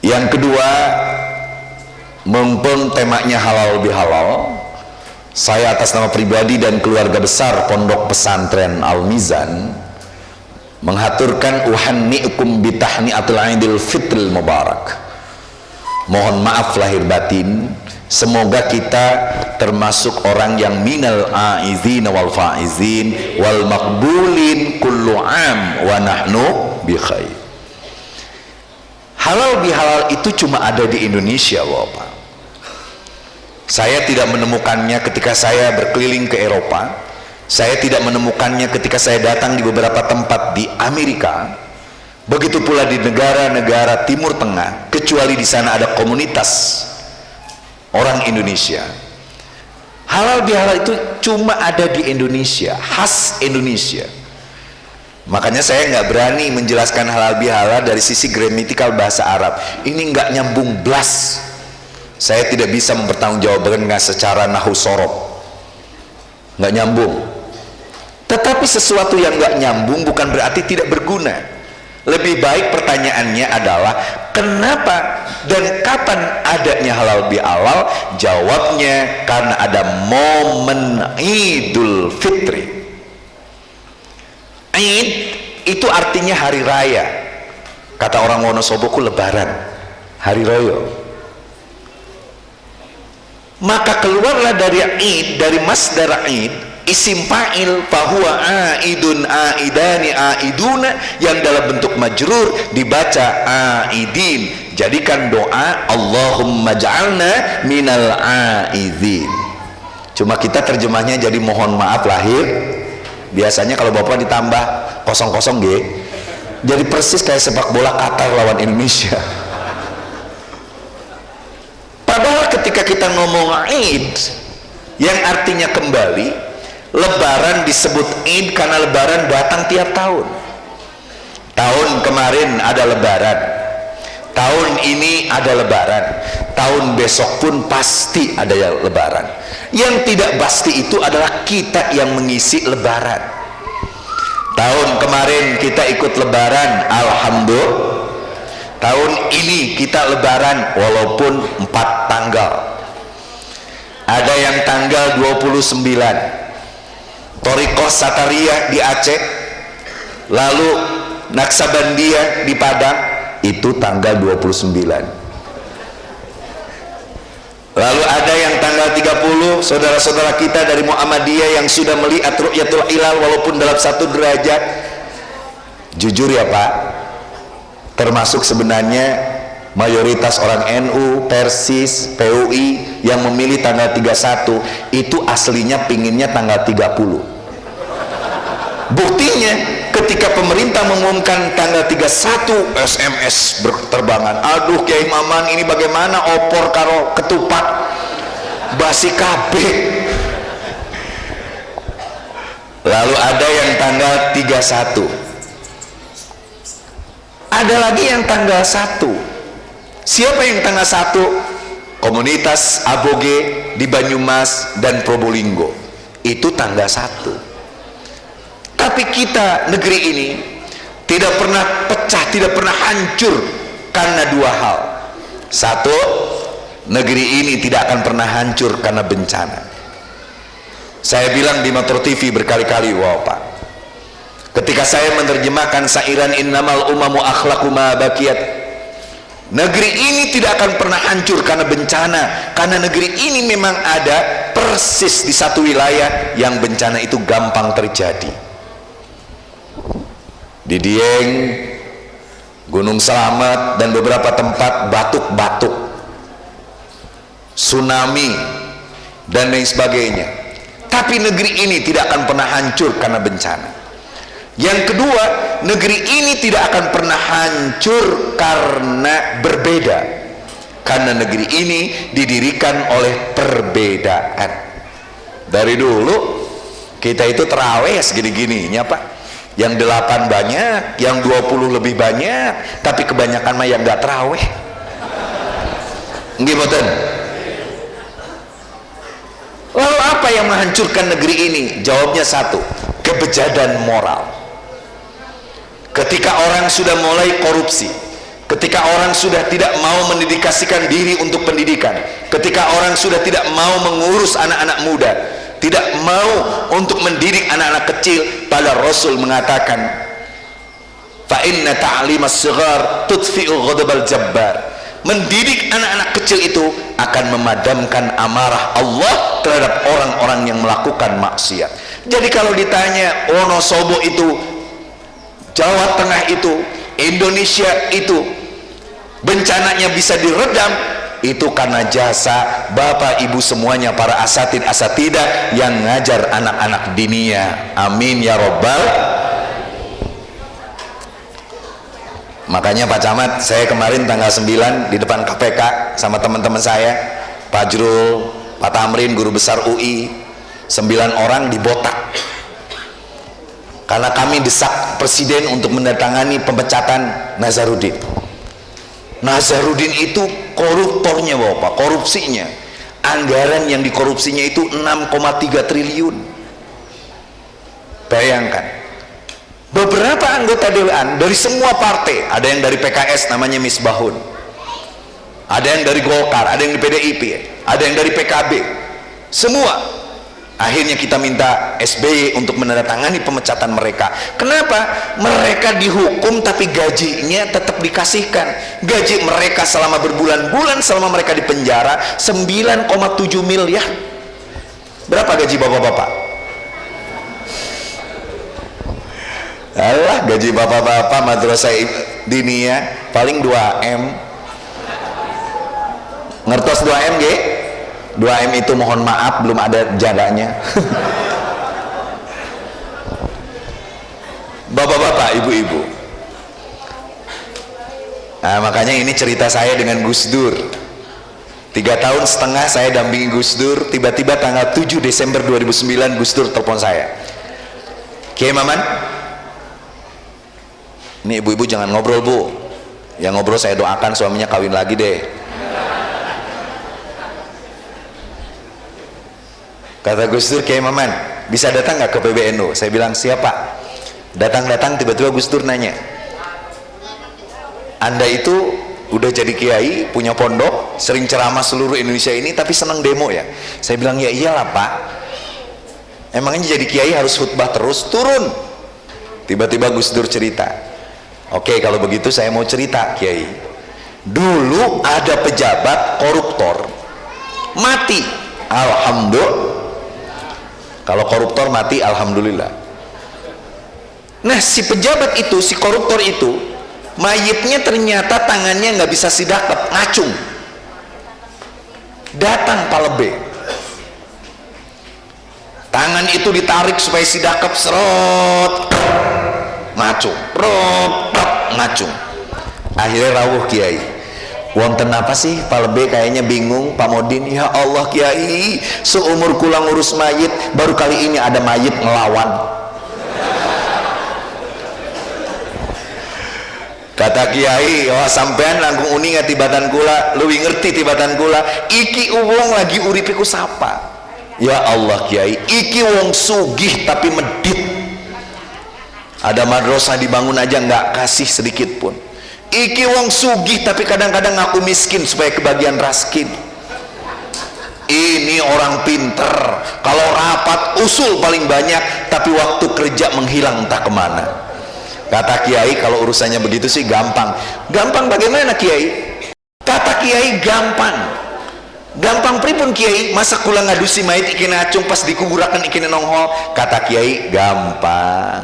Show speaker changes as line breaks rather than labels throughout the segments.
Yang kedua, mumpung temanya halal bihalal, saya atas nama pribadi dan keluarga besar Pondok Pesantren Al-Mizan menghaturkan uhanni'ukum bitahni'atul Aidil Fitril Mubarak. Mohon maaf lahir batin, semoga kita termasuk orang yang minal aizin wal faizin wal makbulin kullu am wa nahnu bi khair. Halal bihalal itu cuma ada di Indonesia, Bapak. Saya tidak menemukannya ketika saya berkeliling ke Eropa. Saya tidak menemukannya ketika saya datang di beberapa tempat di Amerika. Begitu pula di negara-negara Timur Tengah, kecuali di sana ada komunitas orang Indonesia. Halal bihalal itu cuma ada di Indonesia, khas Indonesia. Makanya saya nggak berani menjelaskan halal bihalal dari sisi gramatikal bahasa Arab. Ini nggak nyambung blas. Saya tidak bisa mempertanggungjawabkan secara nahwu sorob, nggak nyambung. Tetapi sesuatu yang nggak nyambung bukan berarti tidak berguna. Lebih baik pertanyaannya adalah kenapa dan kapan adanya halal bihalal? Jawabnya karena ada momen Idul Fitri. Id itu artinya hari raya. Kata orang Wonosoboku lebaran, hari raya. Maka keluarlah dari Id, dari masdar Id, isim fa'il fahuwa aidun aidani aiduna, yang dalam bentuk majrur dibaca aidin. Jadikan doa Allahumma ja'alna minal aidin. Cuma kita terjemahnya jadi mohon maaf lahir. Biasanya kalau Bapak ditambah kosong-kosong G, jadi persis kayak sepak bola Qatar lawan Indonesia. Padahal ketika kita ngomong Id yang artinya kembali, lebaran disebut Id karena lebaran datang tiap tahun. Tahun kemarin ada lebaran, tahun ini ada lebaran, tahun besok pun pasti ada lebaran. Yang tidak pasti itu adalah kita yang mengisi lebaran. Tahun kemarin kita ikut lebaran, alhamdulillah. Tahun ini kita lebaran walaupun 4 tanggal. Ada yang tanggal 29, Thariqah Satariyah di Aceh, lalu Naksabandiyah di Padang, itu tanggal 29. Lalu ada yang tanggal 30, saudara-saudara kita dari Muhammadiyah yang sudah melihat ru'yatul hilal walaupun dalam 1 derajat. Jujur ya Pak, termasuk sebenarnya mayoritas orang NU, Persis, PUI yang memilih tanggal 31 itu aslinya pinginnya tanggal 30. Buktinya ketika pemerintah mengumumkan tanggal 31, SMS berterbangan, aduh Kiai Maman ini bagaimana opor karo ketupat basi kabeh. Lalu ada yang tanggal 31, ada lagi yang tanggal 1. Siapa yang tanggal 1? Komunitas Aboge di Banyumas dan Probolinggo, itu tanggal 1. Tapi kita, negeri ini tidak pernah pecah, tidak pernah hancur karena 2 hal. 1, negeri ini tidak akan pernah hancur karena bencana. Saya bilang di Metro TV berkali-kali, wow Pak, ketika saya menerjemahkan sairan innamal umamu akhlaqu ma bakiyat, negeri ini tidak akan pernah hancur karena bencana, karena negeri ini memang ada persis di satu wilayah yang bencana itu gampang terjadi. Di Dieng, Gunung Selamat dan beberapa tempat batuk-batuk, tsunami dan lain sebagainya. Tapi negeri ini tidak akan pernah hancur karena bencana. Yang kedua, negeri ini tidak akan pernah hancur karena berbeda, karena negeri ini didirikan oleh perbedaan. Dari dulu kita itu terawih segini-gininya Pak, yang 8 banyak, yang 20 lebih banyak, tapi kebanyakan mah yang gak terawih. Nggih mboten? Lalu apa yang menghancurkan negeri ini? Jawabnya 1, kebejadan moral. Ketika orang sudah mulai korupsi, ketika orang orang sudah tidak mau mendedikasikan diri untuk pendidikan, ketika orang sudah tidak mau mengurus anak-anak muda, tidak mau untuk mendidik anak-anak kecil, pada Rasul mengatakan, fa inna ta'limas shighar tudfi'u ghadabal jabbar. Mendidik anak-anak kecil itu akan memadamkan amarah Allah terhadap orang-orang yang melakukan maksiat. Jadi kalau ditanya Wonosobo itu, Jawa Tengah itu, Indonesia itu bencananya bisa diredam, itu karena jasa Bapak Ibu semuanya, para asatid-asatidah yang ngajar anak-anak dinia. Amin ya robbal. Makanya Pak Camat, saya kemarin tanggal 9 di depan KPK sama teman-teman saya, Pak Jrul, Pak Tamrin, guru besar UI, 9 orang dibotak karena kami desak presiden untuk mendatangani pemecatan Nazarudin. Nazarudin itu koruptornya Bapak, korupsinya, anggaran yang dikorupsinya itu 6,3 triliun. Bayangkan, beberapa anggota dewan dari semua partai, ada yang dari PKS namanya Misbahun, ada yang dari Golkar, ada yang dari PDIP, ada yang dari PKB, semua akhirnya kita minta SBY untuk menandatangani pemecatan mereka. Kenapa? Mereka dihukum tapi gajinya tetap dikasihkan. Gaji mereka selama berbulan-bulan selama mereka di penjara 9,7 miliar. Berapa gaji bapak-bapak? Alah, gaji bapak-bapak madrasah diniyah paling 2M. Ngertos 2M ge? 2M itu mohon maaf belum ada jadanya. Bapak-bapak, ibu-ibu. Nah, makanya ini cerita saya dengan Gus Dur. 3,5 tahun saya dampingi Gus Dur. Tiba-tiba tanggal 7 Desember 2009 Gus Dur telepon saya. Kiai Maman, ini ibu-ibu jangan ngobrol bu, yang ngobrol saya doakan suaminya kawin lagi deh. Kata Gus Dur, Kiai Maman bisa datang nggak ke PBNU? Saya bilang siapa? Datang-datang tiba-tiba Gus Dur nanya, Anda itu udah jadi kiai, punya pondok, sering ceramah seluruh Indonesia ini, tapi senang demo ya? Saya bilang ya iyalah pak, emangnya jadi kiai harus khutbah terus? Turun. Tiba-tiba Gus Dur cerita, oke kalau begitu saya mau cerita Kiai. Dulu ada pejabat koruptor mati, alhamdulillah. Kalau koruptor mati alhamdulillah. Nah si pejabat itu, si koruptor itu, mayitnya ternyata tangannya nggak bisa sidakep, ngacung. Datang Palebe, tangan itu ditarik supaya sidakep, serot, ngacung, ngacung. Akhirnya rawuh Kiai, wonten apa sih Palebe kayaknya bingung. Pak Modin, ya Allah Kiai, seumur kula ngurus mayit baru kali ini ada mayit ngelawan. Kata Kiai, wah sampean langkung uning tibatan kula, lebih ngerti tibatan kula, iki uwong lagi uripiku sapa. Ya Allah Kiai, iki wong sugih tapi medit, ada madrasah dibangun aja nggak kasih sedikit pun. Iki wong sugih tapi kadang-kadang ngaku miskin supaya kebagian raskin. Ini orang pinter, kalau rapat usul paling banyak tapi waktu kerja menghilang entah kemana. Kata Kiai, kalau urusannya begitu sih gampang. Gampang bagaimana Kiai? Kata Kiai, gampang. Gampang pripun Kiai? Masa kula ngadusi mayit ikin acung pas dikuburakan ikin nonghol? Kata Kiai, gampang.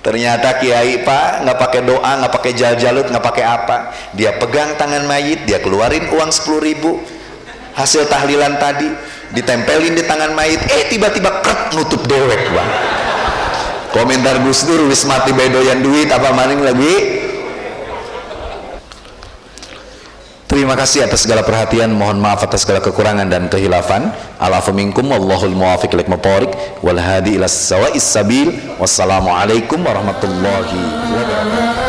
Ternyata Kiai pak nggak pakai doa, nggak pakai jal-jalut, nggak pakai apa. Dia pegang tangan mayit, dia keluarin uang 10.000 hasil tahlilan tadi, ditempelin di tangan mayit. Tiba-tiba krep nutup dewek bang. Komentar Gus Dur, wis mati bedoyan duit apa maning lagi. Terima kasih atas segala perhatian, mohon maaf atas segala kekurangan dan kehilafan. Alafu minkum wallahul muwafiq ila aqwamit wal hadi ila sawa'is sabil. Wassalamualaikum warahmatullahi wabarakatuh.